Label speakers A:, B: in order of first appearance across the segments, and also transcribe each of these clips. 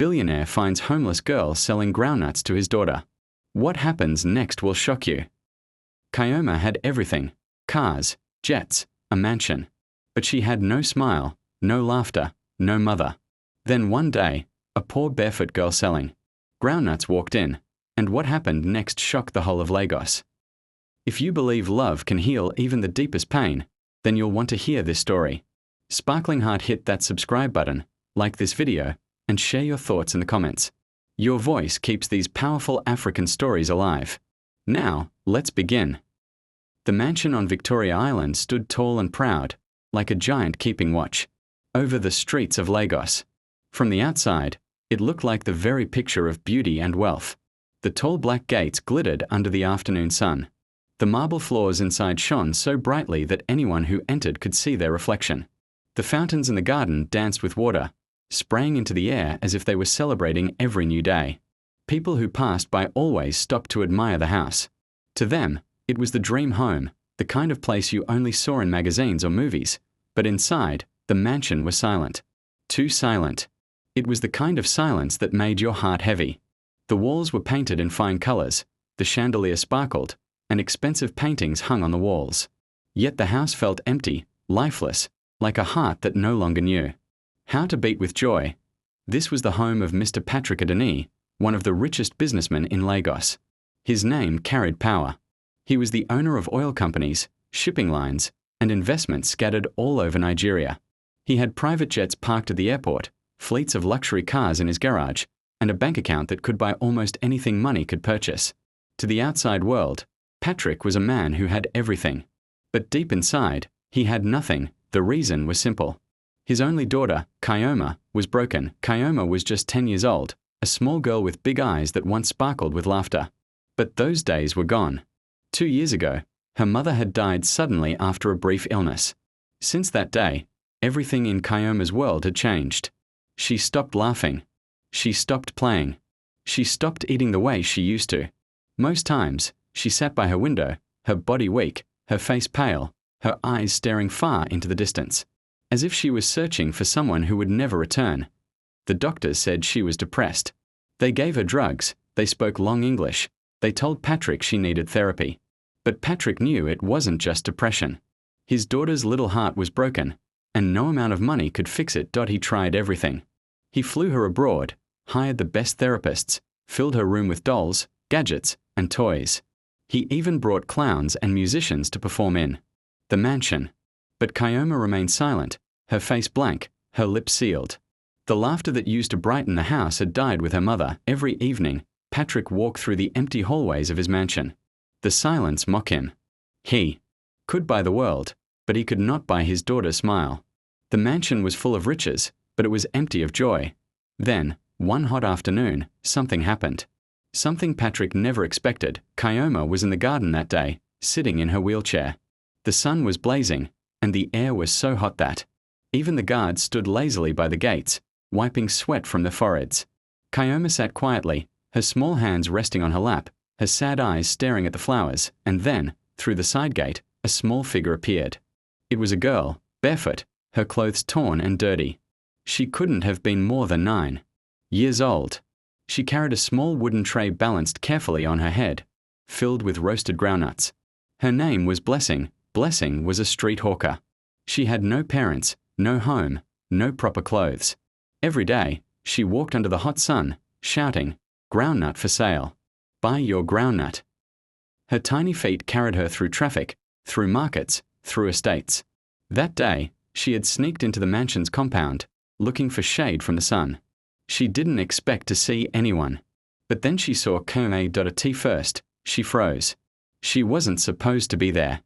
A: Billionaire finds homeless girl selling groundnuts to his daughter. What happens next will shock you. Chioma had everything: cars, jets, a mansion. But she had no smile, no laughter, no mother. Then one day, a poor barefoot girl selling groundnuts walked in, and what happened next shocked the whole of Lagos. If you believe love can heal even the deepest pain, then you'll want to hear this story. Sparkling heart, hit that subscribe button, like this video, and share your thoughts in the comments. Your voice keeps these powerful African stories alive. Now, let's begin. The mansion on Victoria Island stood tall and proud, like a giant keeping watch over the streets of Lagos. From the outside, it looked like the very picture of beauty and wealth. The tall black gates glittered under the afternoon sun. The marble floors inside shone so brightly that anyone who entered could see their reflection. The fountains in the garden danced with water, spraying into the air as if they were celebrating every new day. People who passed by always stopped to admire the house. To them, it was the dream home, the kind of place you only saw in magazines or movies. But inside, the mansion was silent. Too silent. It was the kind of silence that made your heart heavy. The walls were painted in fine colors, the chandelier sparkled, and expensive paintings hung on the walls. Yet the house felt empty, lifeless, like a heart that no longer knew how to beat with joy. This was the home of Mr. Patrick ADEMOYE, one of the richest businessmen in Lagos. His name carried power. He was the owner of oil companies, shipping lines, and investments scattered all over Nigeria. He had private jets parked at the airport, fleets of luxury cars in his garage, and a bank account that could buy almost anything money could purchase. To the outside world, Patrick was a man who had everything. But deep inside, he had nothing. The reason was simple. His only daughter, Chioma, was broken. Chioma was just 10 years old, a small girl with big eyes that once sparkled with laughter. But those days were gone. 2 years ago, her mother had died suddenly after a brief illness. Since that day, everything in Chioma's world had changed. She stopped laughing. She stopped playing. She stopped eating the way she used to. Most times, she sat by her window, her body weak, her face pale, her eyes staring far into the distance, as if she was searching for someone who would never return. The doctors said she was depressed. They gave her drugs, they spoke long English, they told Patrick she needed therapy. But Patrick knew it wasn't just depression. His daughter's little heart was broken, and no amount of money could fix it. He tried everything. He flew her abroad, hired the best therapists, filled her room with dolls, gadgets, and toys. He even brought clowns and musicians to perform in the mansion. But Chioma remained silent, her face blank, her lips sealed. The laughter that used to brighten the house had died with her mother. Every evening, Patrick walked through the empty hallways of his mansion. The silence mocked him. He could buy the world, but he could not buy his daughter's smile. The mansion was full of riches, but it was empty of joy. Then, one hot afternoon, something happened. Something Patrick never expected. Chioma was in the garden that day, sitting in her wheelchair. The sun was blazing, and the air was so hot that even the guards stood lazily by the gates, wiping sweat from their foreheads. Chioma sat quietly, her small hands resting on her lap, her sad eyes staring at the flowers, and then, through the side gate, a small figure appeared. It was a girl, barefoot, her clothes torn and dirty. She couldn't have been more than 9 years old. She carried a small wooden tray balanced carefully on her head, filled with roasted groundnuts. Her name was Blessing. Blessing was a street hawker. She had no parents, no home, no proper clothes. Every day, she walked under the hot sun, shouting, "Groundnut for sale. Buy your groundnut." Her tiny feet carried her through traffic, through markets, through estates. That day, she had sneaked into the mansion's compound, looking for shade from the sun. She didn't expect to see anyone. But then she saw Chioma first. She froze. She wasn't supposed to be there.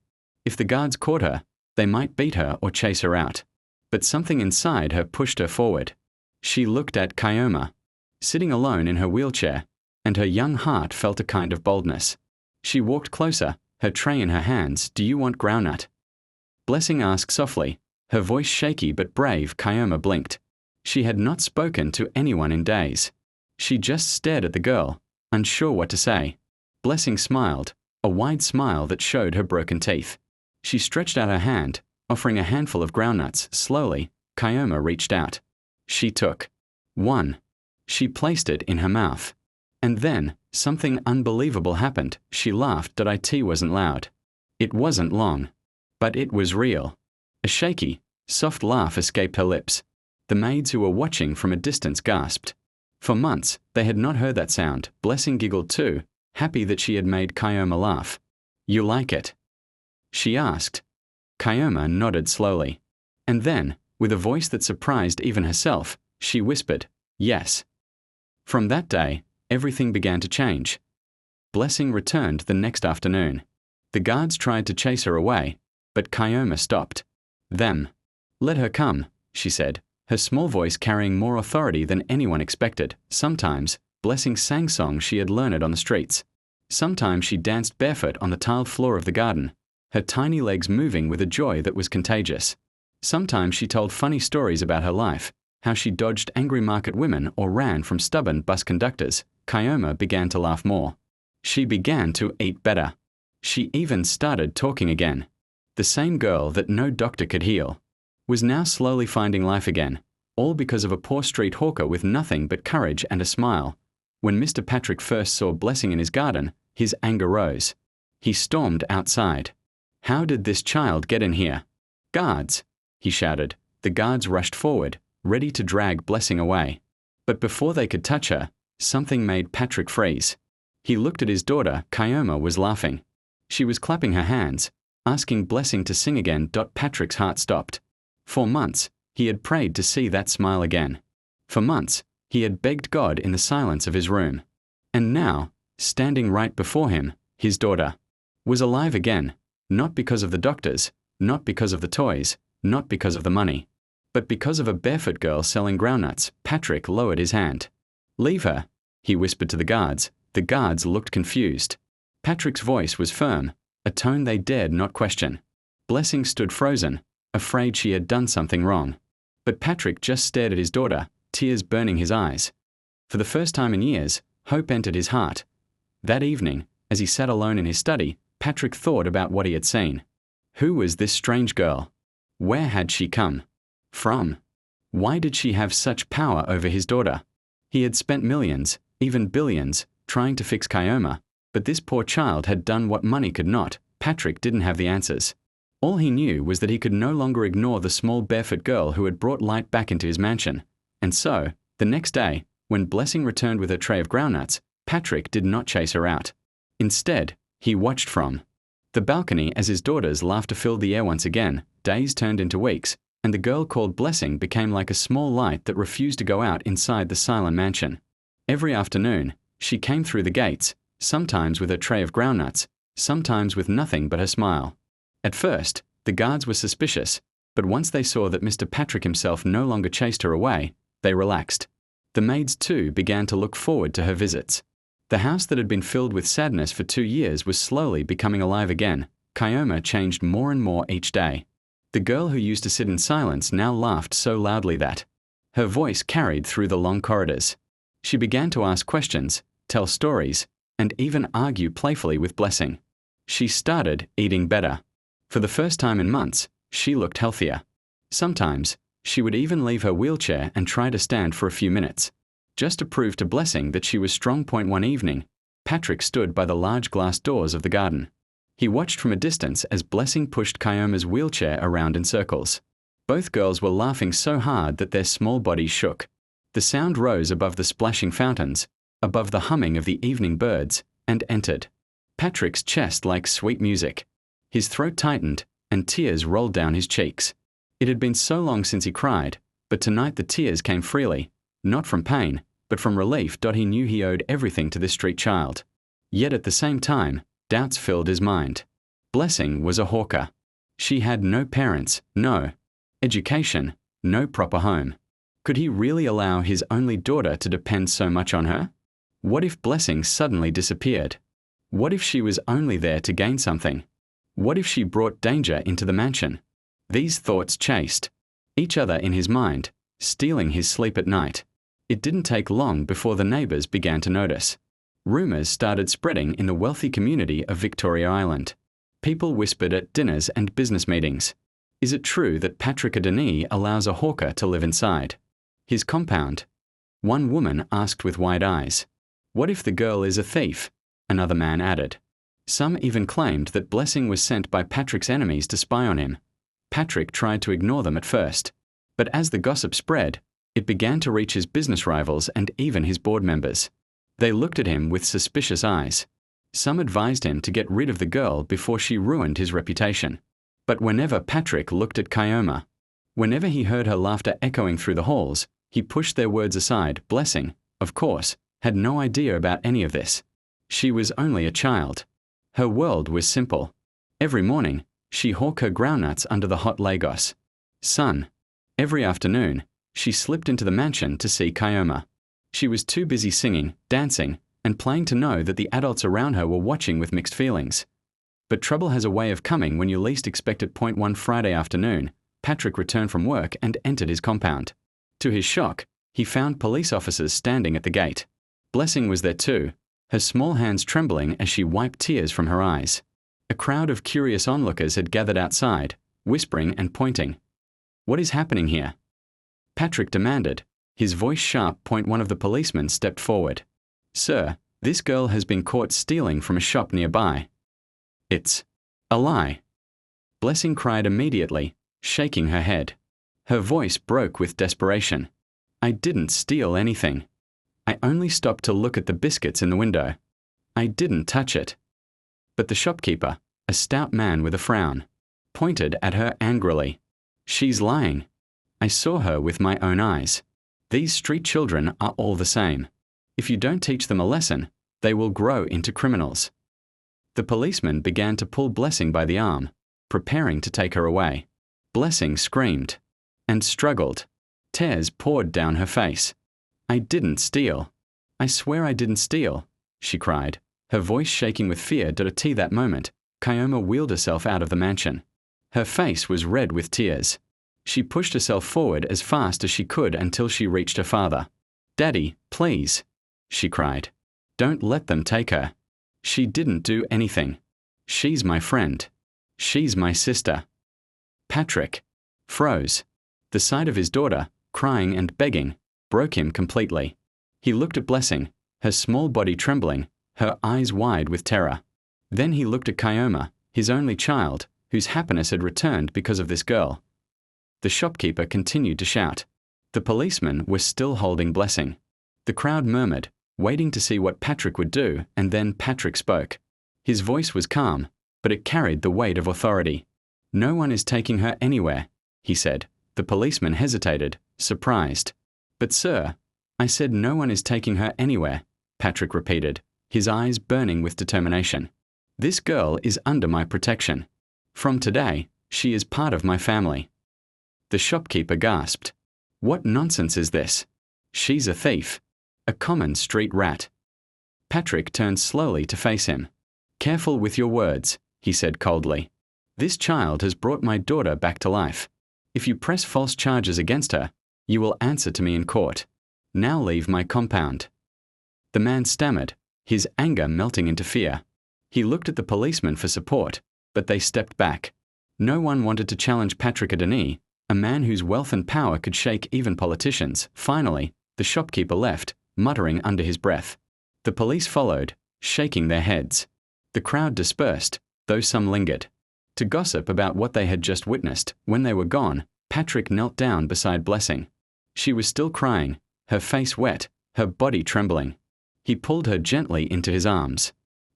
A: If the guards caught her, they might beat her or chase her out. But something inside her pushed her forward. She looked at Chioma, sitting alone in her wheelchair, and her young heart felt a kind of boldness. She walked closer, her tray in her hands. "Do you want groundnut?" Blessing asked softly, her voice shaky but brave. Chioma blinked. She had not spoken to anyone in days. She just stared at the girl, unsure what to say. Blessing smiled, a wide smile that showed her broken teeth. She stretched out her hand, offering a handful of groundnuts. Slowly, Chioma reached out. She took one. She placed it in her mouth. And then, something unbelievable happened. She laughed that it wasn't loud. It wasn't long. But it was real. A shaky, soft laugh escaped her lips. The maids who were watching from a distance gasped. For months, they had not heard that sound. Blessing giggled too, happy that she had made Chioma laugh. "You like it?" she asked. Chioma nodded slowly. And then, with a voice that surprised even herself, she whispered, "Yes." From that day, everything began to change. Blessing returned the next afternoon. The guards tried to chase her away, but Chioma stopped them. "Let her come," she said, her small voice carrying more authority than anyone expected. Sometimes, Blessing sang songs she had learned on the streets. Sometimes she danced barefoot on the tiled floor of the garden, her tiny legs moving with a joy that was contagious. Sometimes she told funny stories about her life, how she dodged angry market women or ran from stubborn bus conductors. Chioma began to laugh more. She began to eat better. She even started talking again. The same girl that no doctor could heal was now slowly finding life again, all because of a poor street hawker with nothing but courage and a smile. When Mr. Patrick first saw Blessing in his garden, his anger rose. He stormed outside. "How did this child get in here?" "Guards!" he shouted. The guards rushed forward, ready to drag Blessing away. But before they could touch her, something made Patrick freeze. He looked at his daughter. Chioma was laughing. She was clapping her hands, asking Blessing to sing again. Patrick's heart stopped. For months, he had prayed to see that smile again. For months, he had begged God in the silence of his room. And now, standing right before him, his daughter was alive again, not because of the doctors, not because of the toys, not because of the money, but because of a barefoot girl selling groundnuts. Patrick lowered his hand. "Leave her," he whispered to the guards. The guards looked confused. Patrick's voice was firm, a tone they dared not question. Blessing stood frozen, afraid she had done something wrong. But Patrick just stared at his daughter, tears burning his eyes. For the first time in years, hope entered his heart. That evening, as he sat alone in his study, Patrick thought about what he had seen. Who was this strange girl? Where had she come from? Why did she have such power over his daughter? He had spent millions, even billions, trying to fix Chioma, but this poor child had done what money could not. Patrick didn't have the answers. All he knew was that he could no longer ignore the small barefoot girl who had brought light back into his mansion. And so, the next day, when Blessing returned with her tray of groundnuts, Patrick did not chase her out. Instead, he watched from the balcony as his daughter's laughter filled the air once again. Days turned into weeks, and the girl called Blessing became like a small light that refused to go out inside the silent mansion. Every afternoon, she came through the gates, sometimes with her tray of groundnuts, sometimes with nothing but her smile. At first, the guards were suspicious, but once they saw that Mr. Patrick himself no longer chased her away, they relaxed. The maids too began to look forward to her visits. The house that had been filled with sadness for 2 years was slowly becoming alive again. Chioma changed more and more each day. The girl who used to sit in silence now laughed so loudly that her voice carried through the long corridors. She began to ask questions, tell stories, and even argue playfully with Blessing. She started eating better. For the first time in months, she looked healthier. Sometimes, she would even leave her wheelchair and try to stand for a few minutes. Just to prove to Blessing that she was strong. One evening, Patrick stood by the large glass doors of the garden. He watched from a distance as Blessing pushed Chioma's wheelchair around in circles. Both girls were laughing so hard that their small bodies shook. The sound rose above the splashing fountains, above the humming of the evening birds, and entered Patrick's chest like sweet music. His throat tightened, and tears rolled down his cheeks. It had been so long since he cried, but tonight the tears came freely, not from pain, but from relief. He knew he owed everything to this street child. Yet at the same time, doubts filled his mind. Blessing was a hawker. She had no parents, no education, no proper home. Could he really allow his only daughter to depend so much on her? What if Blessing suddenly disappeared? What if she was only there to gain something? What if she brought danger into the mansion? These thoughts chased each other in his mind, stealing his sleep at night. It didn't take long before the neighbors began to notice. Rumors started spreading in the wealthy community of Victoria Island. People whispered at dinners and business meetings. Is it true that Patrick ADEMOYE allows a hawker to live inside his compound? One woman asked with wide eyes. What if the girl is a thief? Another man added. Some even claimed that Blessing was sent by Patrick's enemies to spy on him. Patrick tried to ignore them at first, but as the gossip spread, it began to reach his business rivals and even his board members. They looked at him with suspicious eyes. Some advised him to get rid of the girl before she ruined his reputation. But whenever Patrick looked at Chioma, whenever he heard her laughter echoing through the halls, he pushed their words aside. Blessing, of course, had no idea about any of this. She was only a child. Her world was simple. Every morning, she hawked her groundnuts under the hot Lagos sun. Every afternoon, she slipped into the mansion to see Chioma. She was too busy singing, dancing, and playing to know that the adults around her were watching with mixed feelings. But trouble has a way of coming when you least expect it. One Friday afternoon, Patrick returned from work and entered his compound. To his shock, he found police officers standing at the gate. Blessing was there too, her small hands trembling as she wiped tears from her eyes. A crowd of curious onlookers had gathered outside, whispering and pointing. What is happening here? Patrick demanded, his voice sharp. One of the policemen stepped forward. Sir, this girl has been caught stealing from a shop nearby. It's a lie. Blessing cried immediately, shaking her head. Her voice broke with desperation. I didn't steal anything. I only stopped to look at the biscuits in the window. I didn't touch it. But the shopkeeper, a stout man with a frown, pointed at her angrily. She's lying. I saw her with my own eyes. These street children are all the same. If you don't teach them a lesson, they will grow into criminals. The policeman began to pull Blessing by the arm, preparing to take her away. Blessing screamed and struggled. Tears poured down her face. I didn't steal. I swear I didn't steal, she cried, her voice shaking with fear. That moment, Chioma wheeled herself out of the mansion. Her face was red with tears. She pushed herself forward as fast as she could until she reached her father. Daddy, please, she cried. Don't let them take her. She didn't do anything. She's my friend. She's my sister. Patrick froze. The sight of his daughter, crying and begging, broke him completely. He looked at Blessing, her small body trembling, her eyes wide with terror. Then he looked at Chioma, his only child, whose happiness had returned because of this girl. The shopkeeper continued to shout. The policemen were still holding Blessing. The crowd murmured, waiting to see what Patrick would do, and then Patrick spoke. His voice was calm, but it carried the weight of authority. No one is taking her anywhere, he said. The policeman hesitated, surprised. But sir, I said no one is taking her anywhere, Patrick repeated, his eyes burning with determination. This girl is under my protection. From today, she is part of my family. The shopkeeper gasped. What nonsense is this? She's a thief. A common street rat. Patrick turned slowly to face him. Careful with your words, he said coldly. This child has brought my daughter back to life. If you press false charges against her, you will answer to me in court. Now leave my compound. The man stammered, his anger melting into fear. He looked at the policemen for support, but they stepped back. No one wanted to challenge Patrick ADEMOYE, a man whose wealth and power could shake even politicians. Finally, the shopkeeper left, muttering under his breath. The police followed, shaking their heads. The crowd dispersed, though some lingered, to gossip about what they had just witnessed. When they were gone, Patrick knelt down beside Blessing. She was still crying, her face wet, her body trembling. He pulled her gently into his arms.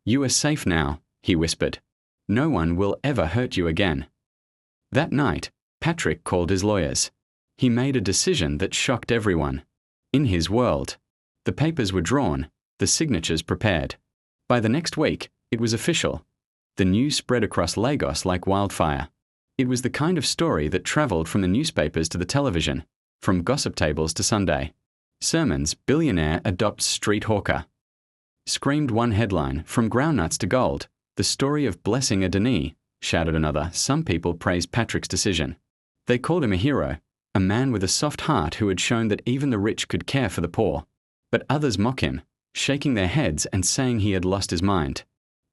A: You are safe now, he whispered. No one will ever hurt you again. That night, Patrick called his lawyers. He made a decision that shocked everyone. In his world, the papers were drawn, the signatures prepared. By the next week, it was official. The news spread across Lagos like wildfire. It was the kind of story that traveled from the newspapers to the television, from gossip tables to Sunday sermons. Billionaire adopts street hawker. Screamed one headline. From groundnuts to gold, the story of Blessing ADEMOYE, shouted another. Some people praised Patrick's decision. They called him a hero, a man with a soft heart who had shown that even the rich could care for the poor. But others mock him, shaking their heads and saying he had lost his mind.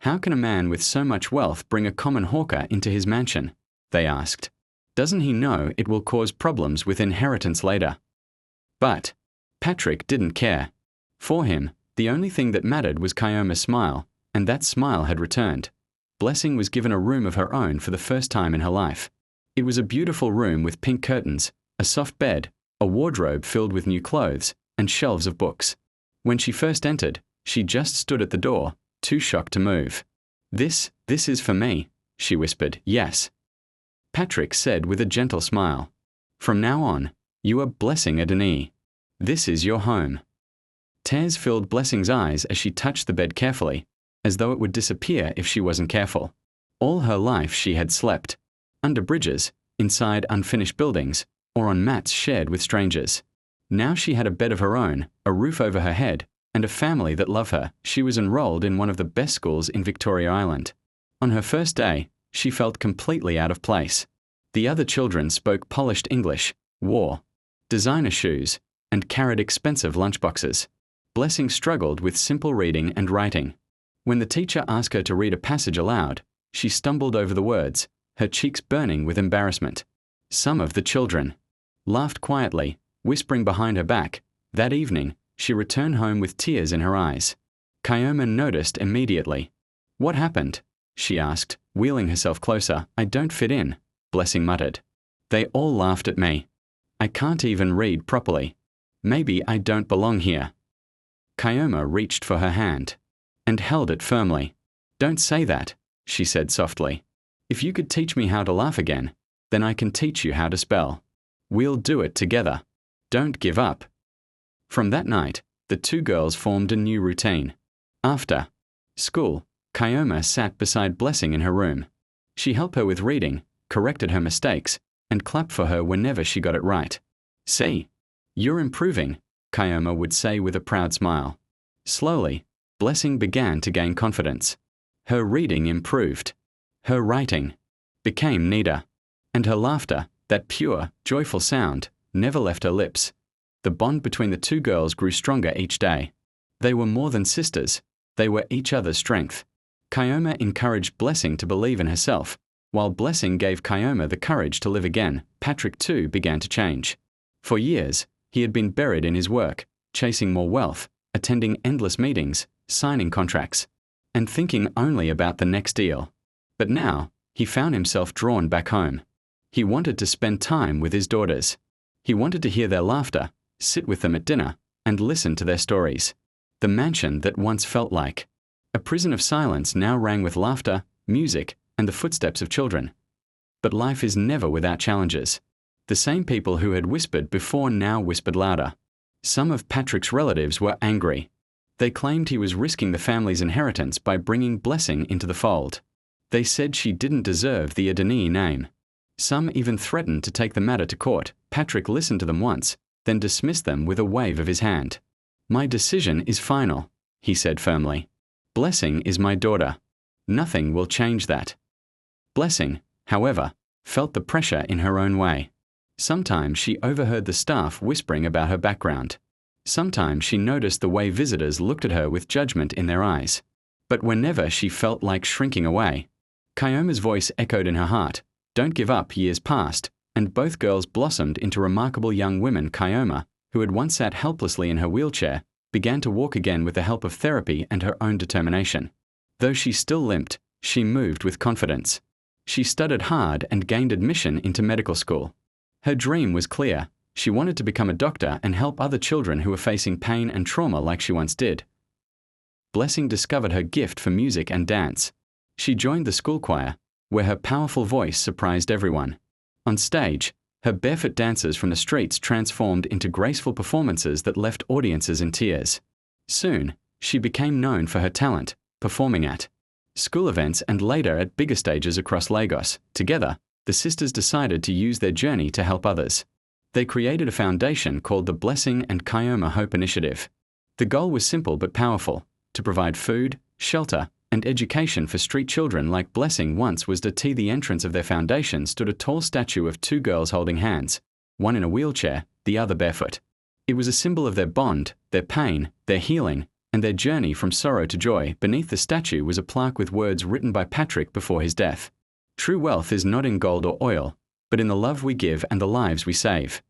A: How can a man with so much wealth bring a common hawker into his mansion? They asked. Doesn't he know it will cause problems with inheritance later? But Patrick didn't care. For him, the only thing that mattered was Chioma's smile, and that smile had returned. Blessing was given a room of her own for the first time in her life. It was a beautiful room with pink curtains, a soft bed, a wardrobe filled with new clothes, and shelves of books. When she first entered, she just stood at the door, too shocked to move. This is for me," she whispered. "Yes." Patrick said with a gentle smile, "From now on, you are Blessing ADEMOYE. This is your home." Tears filled Blessing's eyes as she touched the bed carefully, as though it would disappear if she wasn't careful. All her life she had slept, under bridges, inside unfinished buildings, or on mats shared with strangers. Now she had a bed of her own, a roof over her head, and a family that loved her. She was enrolled in one of the best schools in Victoria Island. On her first day, she felt completely out of place. The other children spoke polished English, wore designer shoes, and carried expensive lunchboxes. Blessing struggled with simple reading and writing. When the teacher asked her to read a passage aloud, she stumbled over the words, her cheeks burning with embarrassment. Some of the children laughed quietly, whispering behind her back. That evening, she returned home with tears in her eyes. Chioma noticed immediately. "What happened?" she asked, wheeling herself closer. "I don't fit in," Blessing muttered. "They all laughed at me. I can't even read properly. Maybe I don't belong here." Chioma reached for her hand and held it firmly. "Don't say that," she said softly. "If you could teach me how to laugh again, then I can teach you how to spell. We'll do it together. Don't give up." From that night, the two girls formed a new routine. After school, Chioma sat beside Blessing in her room. She helped her with reading, corrected her mistakes, and clapped for her whenever she got it right. "See, you're improving," Chioma would say with a proud smile. Slowly, Blessing began to gain confidence. Her reading improved. Her writing became neater. And her laughter, that pure, joyful sound, never left her lips. The bond between the two girls grew stronger each day. They were more than sisters. They were each other's strength. Chioma encouraged Blessing to believe in herself, while Blessing gave Chioma the courage to live again. Patrick too began to change. For years, he had been buried in his work, chasing more wealth, attending endless meetings, signing contracts, and thinking only about the next deal. But now, he found himself drawn back home. He wanted to spend time with his daughters. He wanted to hear their laughter, sit with them at dinner, and listen to their stories. The mansion that once felt like a prison of silence now rang with laughter, music, and the footsteps of children. But life is never without challenges. The same people who had whispered before now whispered louder. Some of Patrick's relatives were angry. They claimed he was risking the family's inheritance by bringing Blessing into the fold. They said she didn't deserve the ADEMOYE name. Some even threatened to take the matter to court. Patrick listened to them once, then dismissed them with a wave of his hand. "My decision is final," he said firmly. "Blessing is my daughter. Nothing will change that." Blessing, however, felt the pressure in her own way. Sometimes she overheard the staff whispering about her background. Sometimes she noticed the way visitors looked at her with judgment in their eyes. But whenever she felt like shrinking away, Chioma's voice echoed in her heart. Don't give up. Years passed, and both girls blossomed into remarkable young women. Chioma, who had once sat helplessly in her wheelchair, began to walk again with the help of therapy and her own determination. Though she still limped, she moved with confidence. She studied hard and gained admission into medical school. Her dream was clear. She wanted to become a doctor and help other children who were facing pain and trauma like she once did. Blessing discovered her gift for music and dance. She joined the school choir, where her powerful voice surprised everyone. On stage, her barefoot dances from the streets transformed into graceful performances that left audiences in tears. Soon, she became known for her talent, performing at school events and later at bigger stages across Lagos. Together, the sisters decided to use their journey to help others. They created a foundation called the Blessing and Chioma Hope Initiative. The goal was simple but powerful: to provide food, shelter, and education for street children like Blessing once was. At the entrance of their foundation stood a tall statue of two girls holding hands, one in a wheelchair, the other barefoot. It was a symbol of their bond, their pain, their healing, and their journey from sorrow to joy. Beneath the statue was a plaque with words written by Patrick before his death. True wealth is not in gold or oil, but in the love we give and the lives we save.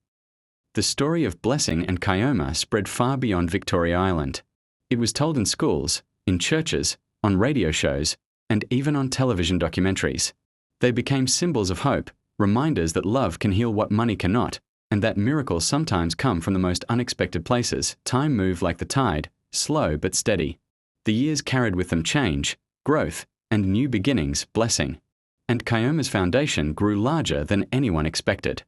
A: The story of Blessing and Chioma spread far beyond Victoria Island. It was told in schools, in churches, on radio shows, and even on television documentaries. They became symbols of hope, reminders that love can heal what money cannot, and that miracles sometimes come from the most unexpected places. Time moved like the tide, slow but steady. The years carried with them change, growth, and new beginnings. Blessing and Chioma's foundation grew larger than anyone expected.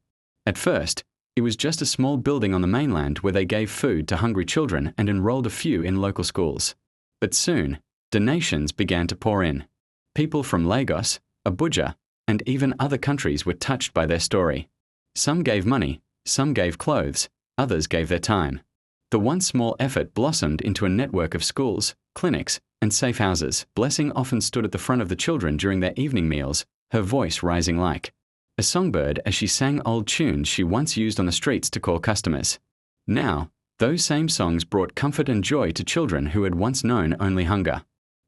A: At first, it was just a small building on the mainland where they gave food to hungry children and enrolled a few in local schools. But soon, donations began to pour in. People from Lagos, Abuja, and even other countries were touched by their story. Some gave money, some gave clothes, others gave their time. The once small effort blossomed into a network of schools, clinics, and safe houses. Blessing often stood at the front of the children during their evening meals, her voice rising like a songbird as she sang old tunes she once used on the streets to call customers. Now, those same songs brought comfort and joy to children who had once known only hunger.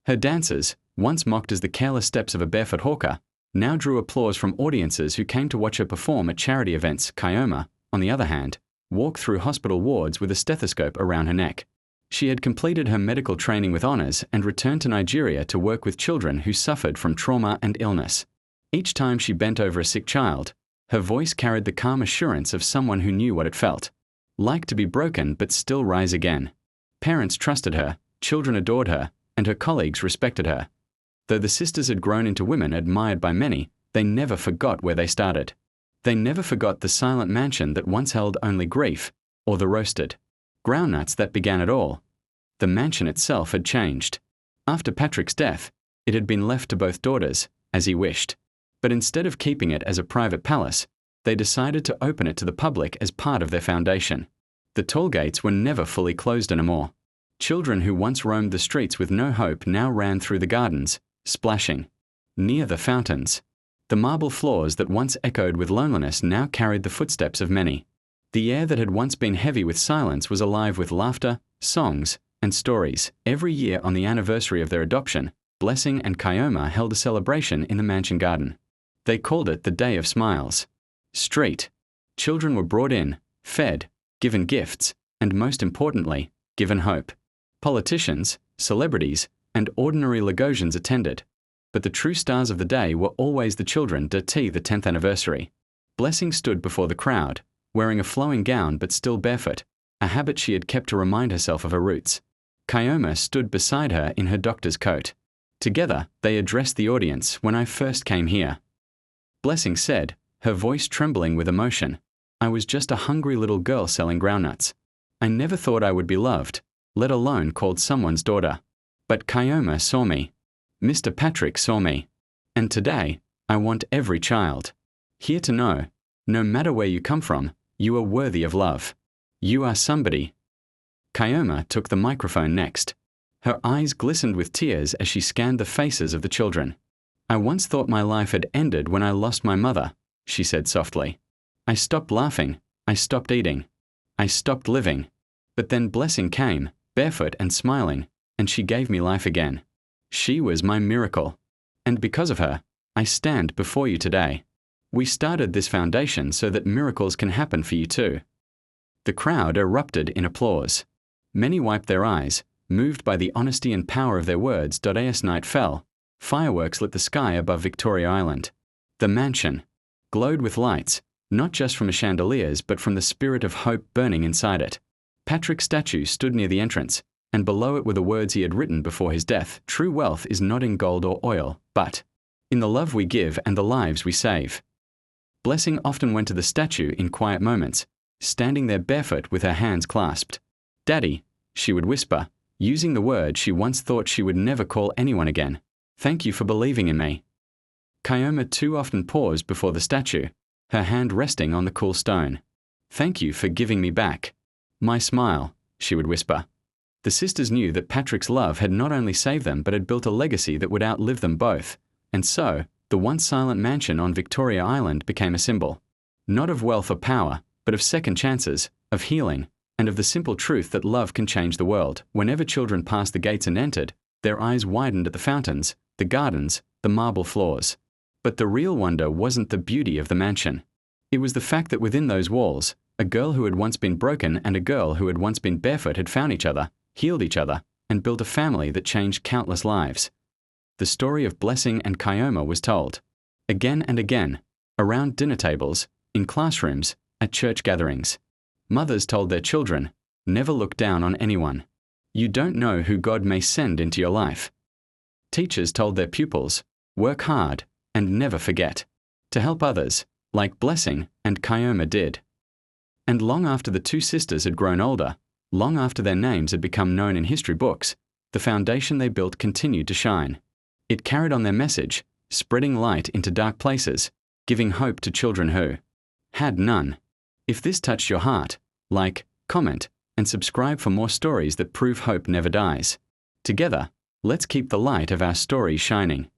A: Her dances, once mocked as the careless steps of a barefoot hawker, now drew applause from audiences who came to watch her perform at charity events. Chioma, on the other hand, walked through hospital wards with a stethoscope around her neck. She had completed her medical training with honours and returned to Nigeria to work with children who suffered from trauma and illness. Each time she bent over a sick child, her voice carried the calm assurance of someone who knew what it felt like to be broken but still rise again. Parents trusted her, children adored her, and her colleagues respected her. Though the sisters had grown into women admired by many, they never forgot where they started. They never forgot the silent mansion that once held only grief, or the roasted groundnuts that began it all. The mansion itself had changed. After Patrick's death, it had been left to both daughters, as he wished. But instead of keeping it as a private palace, they decided to open it to the public as part of their foundation. The toll gates were never fully closed anymore. Children who once roamed the streets with no hope now ran through the gardens, splashing near the fountains. The marble floors that once echoed with loneliness now carried the footsteps of many. The air that had once been heavy with silence was alive with laughter, songs, and stories. Every year on the anniversary of their adoption, Blessing and Chioma held a celebration in the mansion garden. They called it the Day of Smiles. Street. Children were brought in, fed, given gifts, and most importantly, given hope. Politicians, celebrities, and ordinary Lagosians attended. But the true stars of the day were always the children. The 10th anniversary. Blessing stood before the crowd, wearing a flowing gown but still barefoot, a habit she had kept to remind herself of her roots. Chioma stood beside her in her doctor's coat. Together, they addressed the audience. When I first came here, Blessing said, her voice trembling with emotion, I was just a hungry little girl selling groundnuts. I never thought I would be loved, let alone called someone's daughter. But Chioma saw me. Mr. Patrick saw me. And today, I want every child here to know, no matter where you come from, you are worthy of love. You are somebody. Chioma took the microphone next. Her eyes glistened with tears as she scanned the faces of the children. I once thought my life had ended when I lost my mother, she said softly. I stopped laughing, I stopped eating, I stopped living. But then Blessing came, barefoot and smiling, and she gave me life again. She was my miracle. And because of her, I stand before you today. We started this foundation so that miracles can happen for you too. The crowd erupted in applause. Many wiped their eyes, moved by the honesty and power of their words. As night fell, fireworks lit the sky above Victoria Island. The mansion glowed with lights, not just from the chandeliers but from the spirit of hope burning inside it. Patrick's statue stood near the entrance, and below it were the words he had written before his death. True wealth is not in gold or oil, but in the love we give and the lives we save. Blessing often went to the statue in quiet moments, standing there barefoot with her hands clasped. Daddy, she would whisper, using the word she once thought she would never call anyone again. Thank you for believing in me. Chioma too often paused before the statue, her hand resting on the cool stone. Thank you for giving me back my smile, she would whisper. The sisters knew that Patrick's love had not only saved them but had built a legacy that would outlive them both, and so, the once silent mansion on Victoria Island became a symbol, not of wealth or power, but of second chances, of healing, and of the simple truth that love can change the world. Whenever children passed the gates and entered, their eyes widened at the fountains, the gardens, the marble floors. But the real wonder wasn't the beauty of the mansion. It was the fact that within those walls, A girl who had once been broken and a girl who had once been barefoot had found each other, healed each other, and built a family that changed countless lives. The story of Blessing and Chioma was told, again and again, around dinner tables, in classrooms, at church gatherings. Mothers told their children, never look down on anyone. You don't know who God may send into your life. Teachers told their pupils, work hard and never forget to help others, like Blessing and Chioma did. And long after the two sisters had grown older, long after their names had become known in history books, the foundation they built continued to shine. It carried on their message, spreading light into dark places, giving hope to children who had none. If this touched your heart, like, comment, and subscribe for more stories that prove hope never dies. Together, let's keep the light of our story shining.